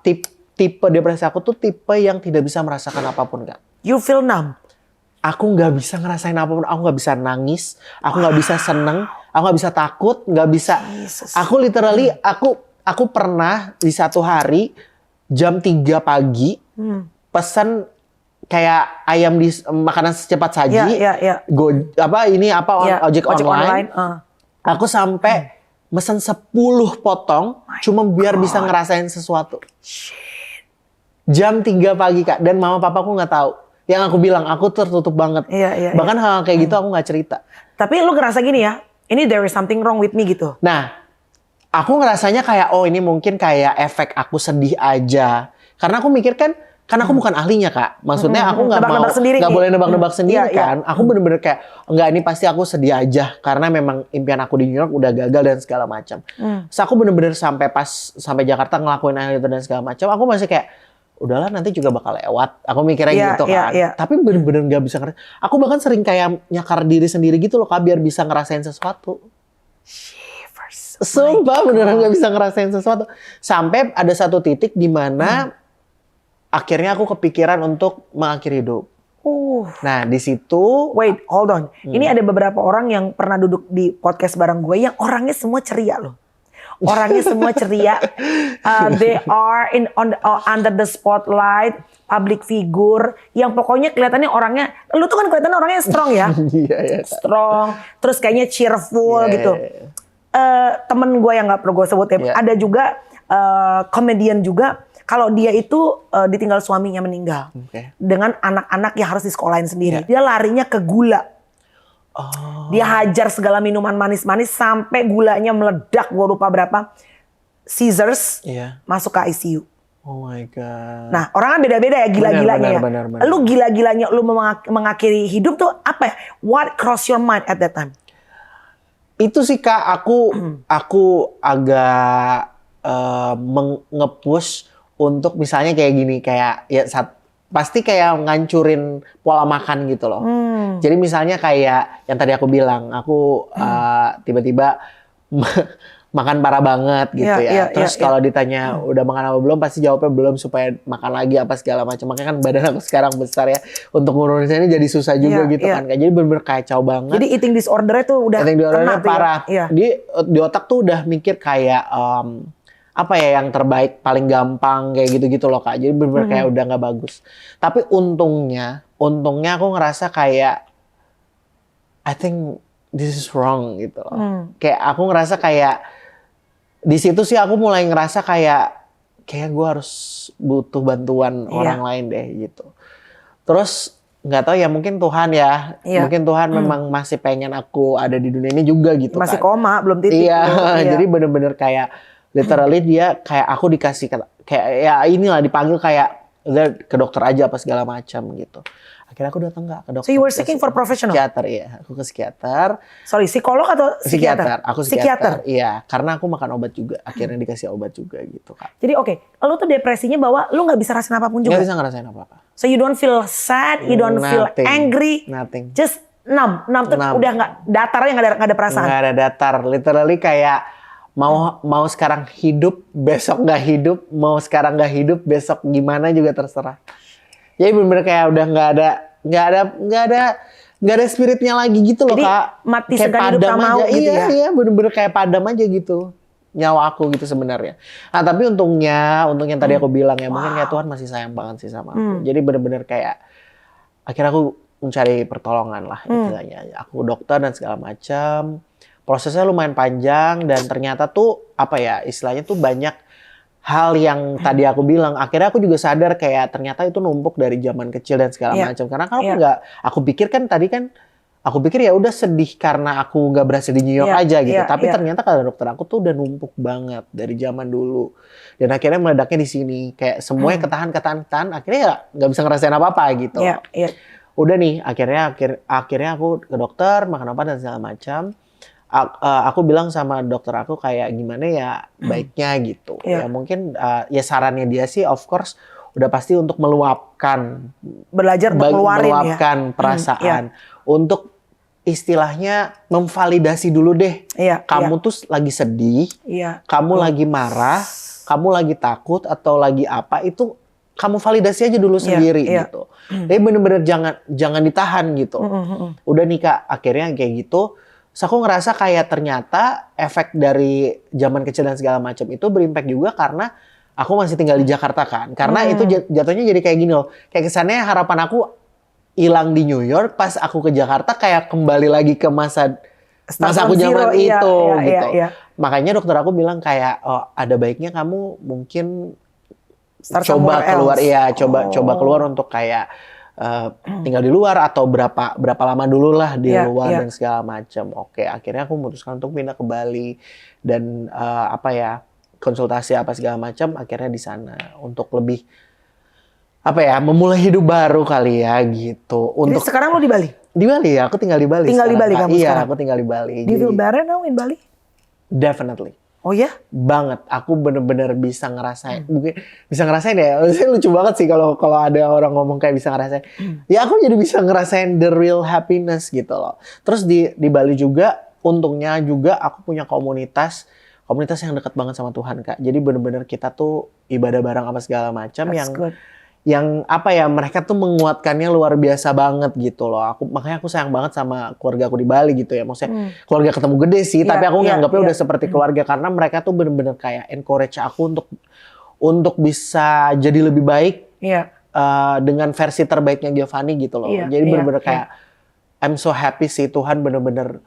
tipe depresi aku tuh tipe yang tidak bisa merasakan apapun Kak. You feel numb. Aku nggak bisa ngerasain apapun, aku nggak bisa nangis, aku nggak bisa seneng, aku nggak bisa takut, nggak bisa. Aku literally, aku pernah di satu hari jam 3 pagi pesan kayak ayam di makanan secepat saji, ojek online. Aku sampai mesen 10 potong, cuma biar bisa ngerasain sesuatu. Jam 3 pagi Kak, dan mama papaku nggak tahu. Yang aku bilang, aku tertutup banget. Bahkan hal kayak gitu aku nggak cerita. Tapi lu ngerasa gini ya, ini there is something wrong with me gitu. Nah, aku ngerasanya kayak, oh ini mungkin kayak efek aku sedih aja. Karena aku mikir kan aku bukan ahlinya Kak. Maksudnya aku nggak boleh nebak-nebak sendiri kan. Aku bener-bener kayak, enggak ini pasti aku sedih aja. Karena memang impian aku di New York udah gagal dan segala macam. Terus aku bener-bener sampai Jakarta ngelakuin hal itu dan segala macam. Aku masih kayak, udahlah nanti juga bakal lewat. Aku mikirnya gitu kan. Tapi bener-bener gak bisa ngerasain. Aku bahkan sering kayak nyakar diri sendiri gitu loh Kak. Biar bisa ngerasain sesuatu. Sumpah beneran gak bisa ngerasain sesuatu. Sampai ada satu titik di mana akhirnya aku kepikiran untuk mengakhiri hidup. Nah di situ Wait, hold on. Ini ada beberapa orang yang pernah duduk di podcast bareng gue yang orangnya semua ceria loh. Orangnya semua ceria. They are under the spotlight, public figure. Yang pokoknya kelihatannya orangnya, lu tuh kan kelihatannya orangnya strong ya. Iya. Strong, terus kayaknya cheerful gitu. Temen gue yang nggak perlu gue sebut ya, ada juga komedian juga. Kalau dia itu ditinggal suaminya meninggal dengan anak-anak yang harus disekolahin sendiri, dia larinya ke gula. Dia hajar segala minuman manis-manis sampai gulanya meledak, gue lupa berapa. Seizures, masuk ke ICU. Oh my God. Nah, orang kan beda-beda ya gila-gilanya ya. Benar. Lu gila-gilanya lu mengakhiri hidup tuh apa ya? What cross your mind at that time? Itu sih Kak, aku agak nge-push untuk misalnya kayak gini, kayak ya pasti kayak ngancurin pola makan gitu loh. Jadi misalnya kayak yang tadi aku bilang, aku tiba-tiba makan parah banget gitu Terus kalau ditanya udah makan apa belum, pasti jawabnya belum supaya makan lagi apa segala macam. Makanya kan badan aku sekarang besar ya, untuk ngurusinnya jadi susah juga gitu kan. Jadi bener-bener kacau banget. Jadi eating disorder-nya tuh udah kena parah. Di otak tuh udah mikir kayak apa ya yang terbaik, paling gampang kayak gitu-gitu loh Kak. Jadi bener-bener kayak udah nggak bagus. Tapi untungnya aku ngerasa kayak I think this is wrong gitu loh. Kayak aku ngerasa kayak di situ sih aku mulai ngerasa kayak gue harus butuh bantuan orang lain deh gitu. Terus nggak tahu ya, mungkin Tuhan ya, mungkin Tuhan memang masih pengen aku ada di dunia ini juga gitu. Masih kan. koma, belum titik. Jadi bener-bener kayak literally dia kayak aku dikasih kayak ya inilah dipanggil kayak ke dokter aja apa segala macam gitu. Akhirnya aku datang ke dokter. So you were seeking for professional? Psikiater, iya. Aku ke psikiater. Sorry, psikolog atau psikiater? Aku psikiater. Iya, karena aku makan obat juga. Akhirnya dikasih obat juga gitu Kak. Jadi lu tuh depresinya bahwa lu nggak bisa rasain apapun juga? Nggak bisa ngerasain apa-apa. So you don't feel sad, you don't feel angry? Nothing. Just numb tuh udah nggak datarnya, nggak ada perasaan? Nggak ada datar. Literally kayak mau sekarang hidup, besok nggak hidup, mau sekarang nggak hidup, besok gimana juga terserah. Jadi bener-bener kayak udah nggak ada spiritnya lagi gitu loh. Jadi, Kak. Mati kayak segan hidup tak mau gitu ya? Iya, bener-bener kayak padam aja gitu. Nyawa aku gitu sebenarnya. Nah tapi untungnya tadi aku bilang ya, mungkin kayak Tuhan masih sayang banget sih sama aku. Jadi bener-bener kayak akhirnya aku mencari pertolongan lah istilahnya. Aku dokter dan segala macam. Prosesnya lumayan panjang dan ternyata tuh apa ya istilahnya tuh banyak hal yang tadi aku bilang. Akhirnya aku juga sadar kayak ternyata itu numpuk dari zaman kecil dan segala macam. Karena kalau aku pikir ya udah sedih karena aku nggak berhasil di New York aja gitu. Tapi ternyata kata dokter aku tuh udah numpuk banget dari zaman dulu. Dan akhirnya meledaknya di sini. Kayak semuanya ketahan. Akhirnya ya nggak bisa ngerasain apa-apa gitu. Udah nih akhirnya aku ke dokter, makan obat dan segala macam. Aku bilang sama dokter aku kayak gimana ya baiknya gitu. Ya mungkin ya sarannya dia sih of course udah pasti untuk belajar untuk meluapkan perasaan. Untuk istilahnya memvalidasi dulu deh. Kamu tuh lagi sedih, kamu lagi marah, kamu lagi takut atau lagi apa, itu kamu validasi aja dulu sendiri gitu. Jadi bener-bener jangan ditahan gitu. Udah nih Kak, akhirnya kayak gitu. So aku ngerasa kayak ternyata efek dari zaman kecil dan segala macam itu berimpact juga karena aku masih tinggal di Jakarta kan. Karena itu jatuhnya jadi kayak gini loh. Kayak kesannya harapan aku hilang di New York, pas aku ke Jakarta kayak kembali lagi ke masa aku zaman itu gitu. Makanya dokter aku bilang kayak ada baiknya kamu mungkin coba keluar coba keluar untuk kayak tinggal di luar atau berapa lama dulu lah di luar dan segala macam. Oke, akhirnya aku memutuskan untuk pindah ke Bali dan konsultasi apa segala macam. Akhirnya di sana untuk lebih memulai hidup baru kali ya gitu. Untuk jadi sekarang lo di Bali? Di Bali ya, aku tinggal di Bali. Tinggal di Bali kamu sekarang? Iya, aku tinggal di Bali. Do you feel better now in Bali? Definitely. Oh ya? Banget. Aku bener-bener bisa ngerasain. Mungkin bisa ngerasain ya. Maksudnya lucu banget sih kalau ada orang ngomong kayak bisa ngerasain. Ya aku jadi bisa ngerasain the real happiness gitu loh. Terus di Bali juga, untungnya juga aku punya komunitas yang dekat banget sama Tuhan Kak. Jadi bener-bener kita tuh ibadah bareng apa segala macam apa ya, mereka tuh menguatkannya luar biasa banget gitu loh. Makanya aku sayang banget sama keluarga aku di Bali gitu ya. Maksudnya keluarga ketemu gede sih, tapi aku nganggapnya udah seperti keluarga karena mereka tuh bener-bener kayak encourage aku untuk bisa jadi lebih baik dengan versi terbaiknya Giovanni gitu loh. Jadi bener-bener kayak I'm so happy sih, Tuhan bener-bener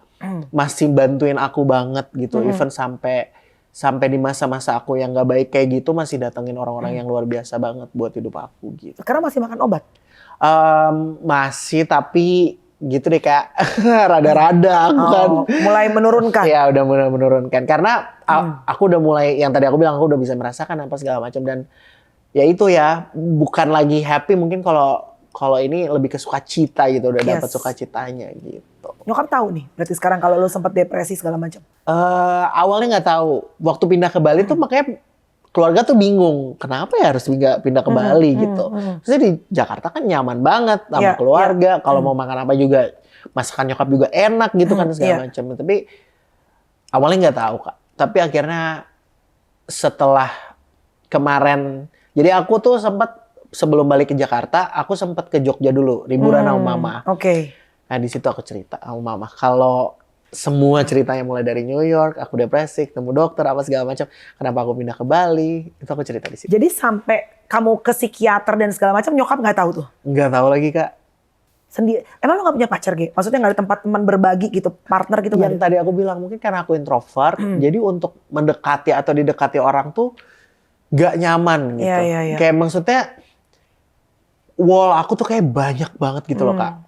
masih bantuin aku banget gitu. Even sampai di masa-masa aku yang gak baik kayak gitu masih datengin orang-orang yang luar biasa banget buat hidup aku gitu. Sekarang masih makan obat? Masih, tapi gitu deh kayak rada-rada aku kan. Mulai menurunkan? Ya udah mulai menurunkan. Karena aku udah mulai, yang tadi aku bilang aku udah bisa merasakan apa segala macam. Dan ya itu ya, bukan lagi happy mungkin kalau ini lebih ke sukacita gitu. Udah dapat sukacitanya gitu. Nyokap tahu nih, berarti sekarang kalau lo sempat depresi segala macam? Awalnya nggak tahu. Waktu pindah ke Bali tuh makanya keluarga tuh bingung. Kenapa ya harus pindah ke Bali gitu. Terus di Jakarta kan nyaman banget sama keluarga. Kalau mau makan apa juga, masakan nyokap juga enak gitu kan segala macam. Tapi awalnya nggak tahu Kak. Tapi akhirnya setelah kemarin, jadi aku tuh sempat sebelum balik ke Jakarta, aku sempat ke Jogja dulu, liburan sama mama. Nah di situ aku cerita sama mama kalau semua ceritanya mulai dari New York, aku depresi, ketemu dokter apa segala macam, kenapa aku pindah ke Bali, itu aku cerita di situ. Jadi sampai kamu ke psikiater dan segala macam nyokap nggak tahu tuh? Nggak tahu lagi Kak. Sendiri. Emang lo nggak punya pacar Ge? Maksudnya nggak ada tempat teman berbagi gitu, partner gitu? Yang tadi aku bilang mungkin karena aku introvert, jadi untuk mendekati atau didekati orang tuh nggak nyaman gitu. Kayak maksudnya wall aku tuh kayak banyak banget gitu loh Kak.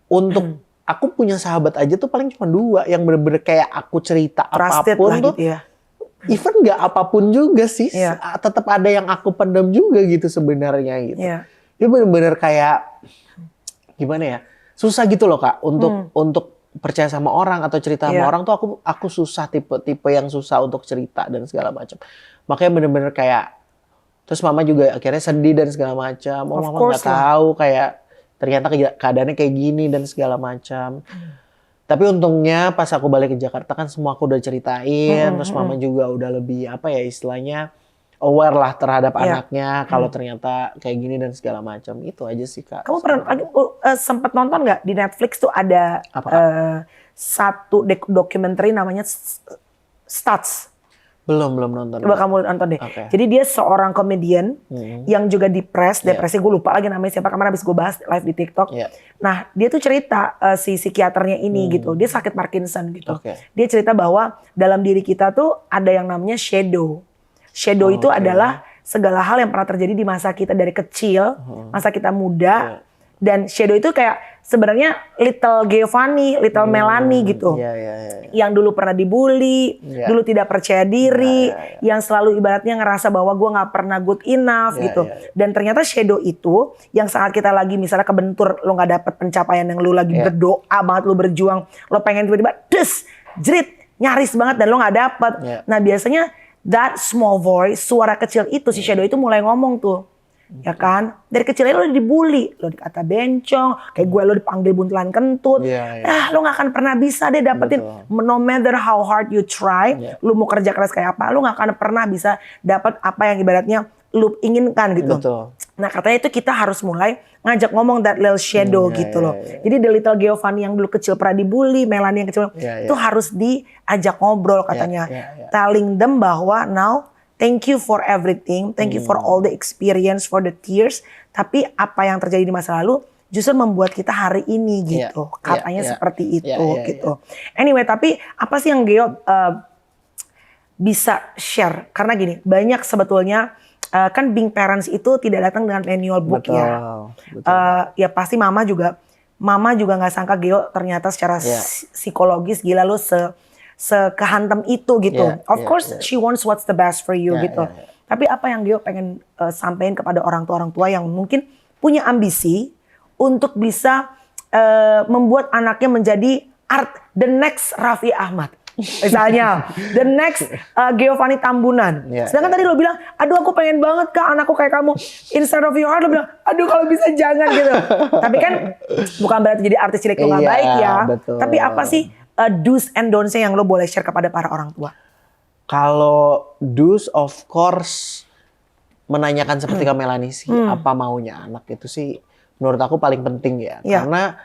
Untuk aku punya sahabat aja tuh paling cuma 2 yang bener-bener kayak aku cerita trusted apapun tuh. Gitu ya. Even nggak apapun juga sih, tetap ada yang aku pendam juga gitu sebenarnya gitu. Dia bener-bener kayak gimana ya, susah gitu loh Kak untuk percaya sama orang atau cerita sama orang tuh aku susah, tipe yang susah untuk cerita dan segala macam. Makanya bener-bener kayak, terus mama juga akhirnya sedih dan segala macam. Mama nggak tahu kayak ternyata keadaannya kayak gini dan segala macam. Tapi untungnya pas aku balik ke Jakarta kan semua aku udah ceritain. Terus mama juga udah lebih apa ya istilahnya aware lah terhadap anaknya. Kalau ternyata kayak gini dan segala macam. Itu aja sih Kak. Kamu pernah sempat nonton nggak di Netflix tuh ada satu dokumenter namanya Stats. Belum nonton. Coba kamu nonton deh. Jadi dia seorang komedian yang juga depresi, gue lupa lagi namanya siapa, kemarin habis gue bahas live di TikTok. Nah, dia tuh cerita si psikiaternya ini gitu. Dia sakit Parkinson gitu. Dia cerita bahwa dalam diri kita tuh ada yang namanya shadow. Shadow itu adalah segala hal yang pernah terjadi di masa kita dari kecil, masa kita muda. Dan shadow itu kayak sebenarnya little Giovanni, little Melanie gitu. Yang dulu pernah dibully, dulu tidak percaya diri, yang selalu ibaratnya ngerasa bahwa gue gak pernah good enough gitu. Dan ternyata shadow itu yang saat kita lagi misalnya kebentur, lo gak dapet pencapaian yang lo lagi berdoa banget, lo berjuang, lo pengen tiba-tiba jerit, nyaris banget dan lo gak dapet. Nah biasanya that small voice, suara kecil itu, si shadow itu mulai ngomong tuh. Ya kan, dari kecilnya lo dibully, lo dikata bencong, kayak gue lo dipanggil buntelan kentut, lo gak akan pernah bisa deh dapetin, no matter how hard you try, lo mau kerja keras kayak apa, lo gak akan pernah bisa dapet apa yang ibaratnya lo inginkan gitu. Nah katanya itu kita harus mulai ngajak ngomong that little shadow gitu loh. Jadi the little Giovanni yang dulu kecil pernah dibully, Melanie yang kecil, itu harus diajak ngobrol katanya, telling them bahwa now, thank you for everything, thank you for all the experience, for the tears. Tapi apa yang terjadi di masa lalu justru membuat kita hari ini gitu. Katanya seperti itu gitu. Anyway, tapi apa sih yang Geo bisa share? Karena gini, banyak sebetulnya kan being parents itu tidak datang dengan manual book ya. Ya pasti mama juga nggak sangka Geo ternyata secara psikologis gila lo sekehantam itu gitu. Of course she wants what's the best for you gitu. Tapi apa yang Geo pengen sampaikan kepada orang tua yang mungkin punya ambisi untuk bisa membuat anaknya menjadi the next Raffi Ahmad. Misalnya, the next Giovanni Tambunan. Sedangkan tadi lo bilang, aduh aku pengen banget Kak anakku kayak kamu. Instead of your heart lo bilang, aduh kalau bisa jangan gitu. Tapi kan bukan berarti jadi artis cilik lo gak baik ya. Tapi apa sih do's and don'ts yang lo boleh share kepada para orang tua? Kalau do's of course menanyakan seperti Kak Melani sih, apa maunya anak itu sih menurut aku paling penting ya. Karena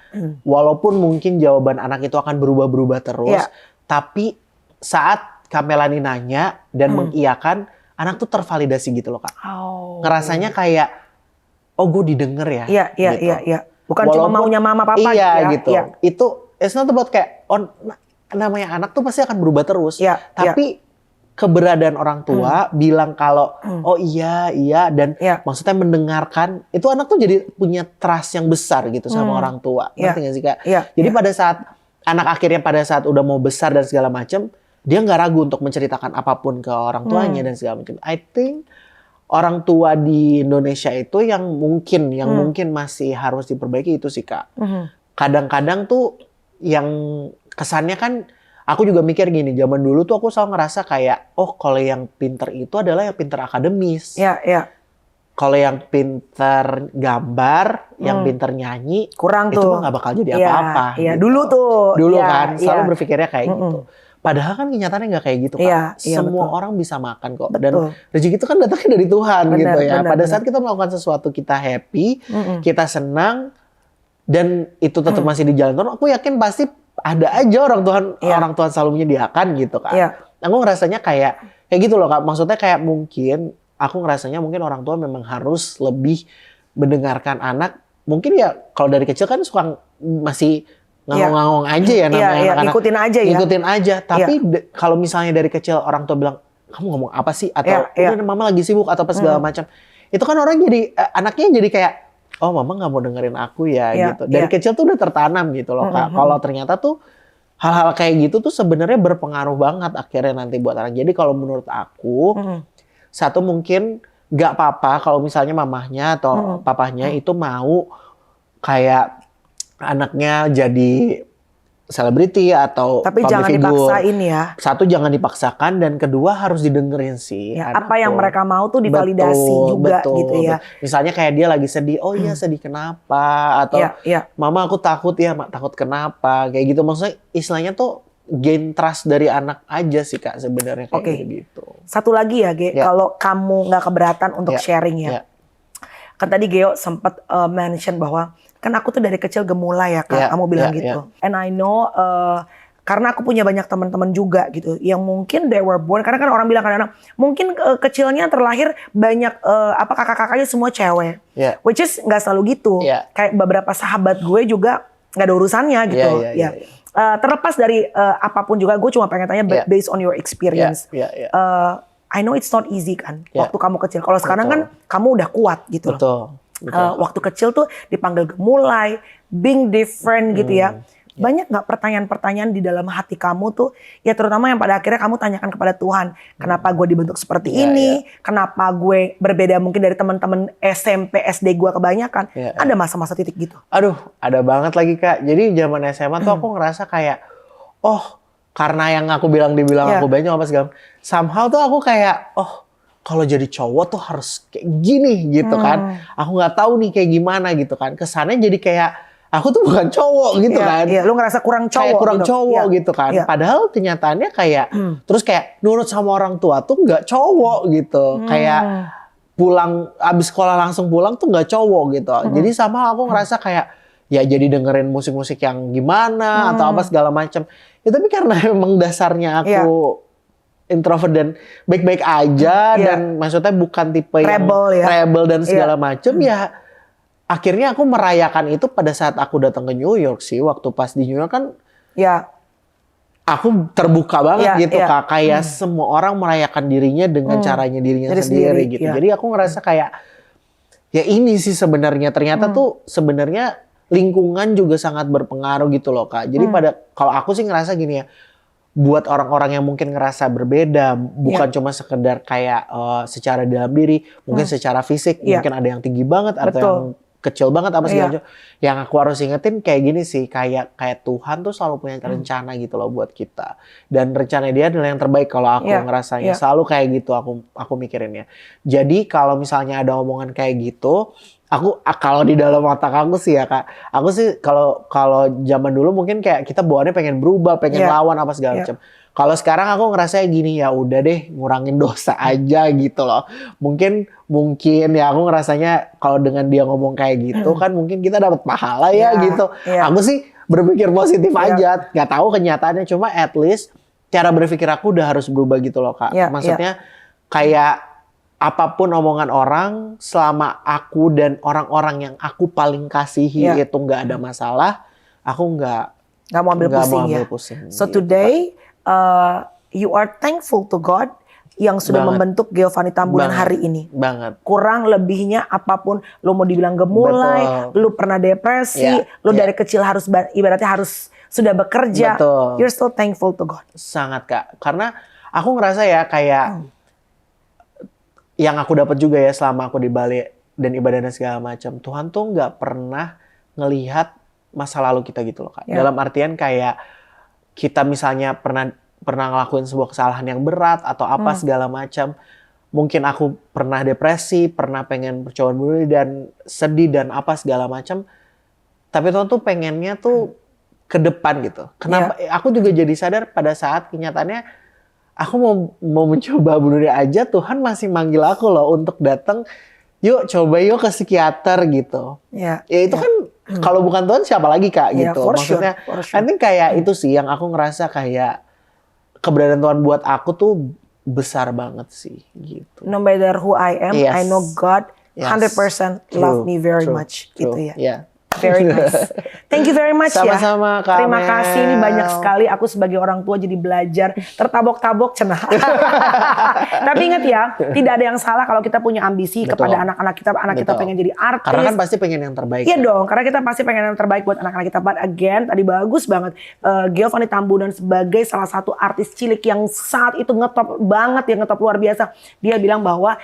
walaupun mungkin jawaban anak itu akan berubah-berubah terus, tapi saat Kak Melani nanya dan mengiyakan, anak tuh tervalidasi gitu loh Kak. Ngerasanya kayak, oh gue didengar ya. Iya. Bukan cuma maunya mama papa gitu. Itu it's not about kayak, namanya anak tuh pasti akan berubah terus. Tapi keberadaan orang tua bilang kalau oh iya dan maksudnya mendengarkan itu anak tuh jadi punya trust yang besar gitu sama orang tua. Ngerti gak sih Kak? Jadi pada saat anak akhirnya pada saat udah mau besar dan segala macam, dia nggak ragu untuk menceritakan apapun ke orang tuanya dan segala macam. I think orang tua di Indonesia itu yang mungkin masih harus diperbaiki itu sih Kak. Kadang-kadang tuh yang kesannya kan aku juga mikir gini, zaman dulu tuh aku selalu ngerasa kayak, oh kalau yang pinter itu adalah yang pinter akademis. Kalau yang pinter gambar, yang pinter nyanyi, kurang itu tuh. mah nggak bakal jadi apa-apa. Gitu. Dulu Kan, selalu berpikirnya kayak gitu. Padahal kan kenyataannya nggak kayak gitu Kak. Semua orang bisa makan kok. Dan rezeki itu kan datangnya dari Tuhan gitu ya. Pada saat kita melakukan sesuatu kita happy, kita senang, dan itu tetap masih di jalan Tuhan, aku yakin pasti ada aja orang Tuhan selalu menyediakan gitu kan. Aku ngerasanya kayak gitu loh Kak. Maksudnya kayak mungkin aku ngerasanya mungkin orang tua memang harus lebih mendengarkan anak. Mungkin ya kalau dari kecil kan suka masih ngangong-ngangong aja ya namanya anak-anak. Ngikutin aja. Tapi kalau misalnya dari kecil orang tua bilang, kamu ngomong apa sih? Atau udah mama lagi sibuk atau apa segala macam. Itu kan orang jadi anaknya jadi kayak, oh mama nggak mau dengerin aku ya gitu. Dari kecil tuh udah tertanam gitu loh Kak. Kalau ternyata tuh hal-hal kayak gitu tuh sebenarnya berpengaruh banget akhirnya nanti buat anak. Jadi kalau menurut aku, satu mungkin nggak apa-apa kalau misalnya mamahnya atau papahnya itu mau kayak anaknya jadi selebriti atau tapi jangan dipaksain ya. Satu jangan dipaksakan dan kedua harus didengerin sih. Apa yang mereka mau tuh divalidasi juga gitu ya. Misalnya kayak dia lagi sedih, oh iya sedih kenapa? Atau mama aku takut ya, takut kenapa? Kayak gitu maksudnya istilahnya tuh gain trust dari anak aja sih Kak sebenarnya kayak gitu. Satu lagi ya Ge, kalau kamu nggak keberatan untuk sharing ya. Kan tadi Geo sempat mention bahwa kan aku tuh dari kecil gemulai ya Kak, kamu bilang gitu. And I know karena aku punya banyak teman-teman juga gitu yang mungkin they were born, karena kan orang bilang kadang-kadang mungkin kecilnya terlahir banyak kakak-kakaknya semua cewek. Which is nggak selalu gitu. Kayak beberapa sahabat gue juga nggak ada urusannya gitu. Terlepas dari apapun juga, gue cuma pengen tanya based on your experience. I know it's not easy kan waktu kamu kecil. Kalau sekarang kan kamu udah kuat gitu loh. Waktu kecil tuh dipanggil gemulai, being different gitu ya. Banyak nggak pertanyaan-pertanyaan di dalam hati kamu tuh, ya terutama yang pada akhirnya kamu tanyakan kepada Tuhan. Kenapa gue dibentuk seperti ini? Kenapa gue berbeda mungkin dari teman-teman SMP, SD gue kebanyakan? Ada masa-masa titik gitu? Aduh, ada banget lagi Kak. Jadi zaman SMA tuh aku ngerasa kayak, oh karena yang aku dibilang aku banyak apa segala. Somehow tuh aku kayak, oh kalau jadi cowok tuh harus kayak gini gitu kan. Aku nggak tahu nih kayak gimana gitu kan. Kesannya jadi kayak aku tuh bukan cowok gitu kan. Lu ngerasa kurang cowok. Kayak kurang cowok gitu kan. Padahal kenyataannya kayak terus kayak nurut sama orang tua tuh nggak cowok gitu. Kayak pulang abis sekolah langsung pulang tuh nggak cowok gitu. Jadi sama aku ngerasa kayak ya jadi dengerin musik-musik yang gimana atau apa segala macam. Ya tapi karena emang dasarnya aku introvert dan baik-baik aja dan maksudnya bukan tipe rebel, yang rebel dan segala macem ya akhirnya aku merayakan itu pada saat aku datang ke New York sih. Waktu pas di New York kan aku terbuka banget gitu Kak, kayak semua orang merayakan dirinya dengan caranya dirinya sendiri gitu. Jadi aku ngerasa kayak ya ini sih sebenarnya ternyata tuh sebenarnya lingkungan juga sangat berpengaruh gitu loh Kak. Jadi kalau aku sih ngerasa gini ya, buat orang-orang yang mungkin ngerasa berbeda, bukan cuma sekedar kayak secara dalam diri, mungkin secara fisik, mungkin ada yang tinggi banget atau yang kecil banget apa segala macam. Yang aku harus ingetin kayak gini sih, kayak Tuhan tuh selalu punya rencana gitu loh buat kita. Dan rencana dia adalah yang terbaik kalau aku ngerasanya. Selalu kayak gitu aku mikirinnya. Jadi kalau misalnya ada omongan kayak gitu, kalau di dalam otak aku sih ya Kak, aku sih kalau zaman dulu mungkin kayak kita bawaannya pengen berubah, pengen lawan apa segala macam. Kalau sekarang aku ngerasa gini, ya udah deh ngurangin dosa aja gitu loh. Mungkin ya aku ngerasanya kalau dengan dia ngomong kayak gitu kan mungkin kita dapat pahala ya gitu. Aku sih berpikir positif aja. Nggak tahu kenyataannya, cuma at least cara berpikir aku udah harus berubah gitu loh Kak. Maksudnya kayak apapun omongan orang, selama aku dan orang-orang yang aku paling kasihi itu nggak ada masalah, aku nggak mau ambil pusing. So gitu, today you are thankful to God yang sudah membentuk Giovanni Tambunan hari ini. Kurang lebihnya apapun, lo mau dibilang gemulai, lo pernah depresi, lo dari kecil harus ibaratnya harus sudah bekerja. You're still thankful to God. Sangat Kak, karena aku ngerasa ya kayak yang aku dapat juga ya selama aku di Bali dan ibadah dan segala macam, Tuhan tuh nggak pernah ngelihat masa lalu kita gitu loh Kak. Dalam artian kayak kita misalnya pernah ngelakuin sebuah kesalahan yang berat atau apa segala macam. Mungkin aku pernah depresi, pernah pengen percobaan bunuh diri dan sedih dan apa segala macam. Tapi Tuhan tuh pengennya tuh ke depan gitu. Kenapa? Aku juga jadi sadar pada saat kenyataannya aku mau mencoba bunuh diri aja, Tuhan masih manggil aku loh untuk datang. Yuk coba yuk ke psikiater gitu. Ya itu kan kalau bukan Tuhan siapa lagi Kak gitu. Maksudnya I think kayak itu sih yang aku ngerasa kayak keberadaan Tuhan buat aku tuh besar banget sih gitu. No matter who I am, I know God 100% love me very much gitu ya. Very nice. Thank you very much. Sama-sama, ya. Terima kasih, ini banyak sekali aku sebagai orang tua jadi belajar, tertabok-tabok cenah. Tapi ingat ya, tidak ada yang salah kalau kita punya ambisi kepada anak-anak kita, kita pengen jadi artis. Karena kan pasti pengen yang terbaik. Iya dong, karena kita pasti pengen yang terbaik buat anak-anak kita. But again, tadi bagus banget Giovanni Tambunan sebagai salah satu artis cilik yang saat itu ngetop banget, yang ngetop luar biasa. Dia bilang bahwa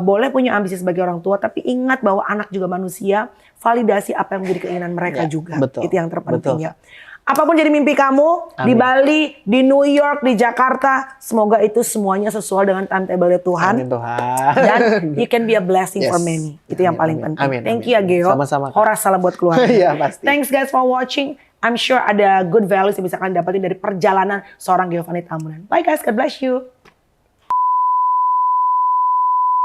boleh punya ambisi sebagai orang tua, tapi ingat bahwa anak juga manusia. Validasi apa yang menjadi keinginan mereka juga. Itu yang terpenting ya. Apapun jadi mimpi kamu, di Bali, di New York, di Jakarta, semoga itu semuanya sesuai dengan timetable Tuhan. Amin Tuhan. Dan you can be a blessing for many. Itu yang paling penting. Thank you ya Geo. Sama-sama. Horas salah buat keluarga. Pasti. Thanks guys for watching. I'm sure ada good values yang bisa kalian dapetin dari perjalanan seorang Giovanni Tambunan. Bye guys, God bless you.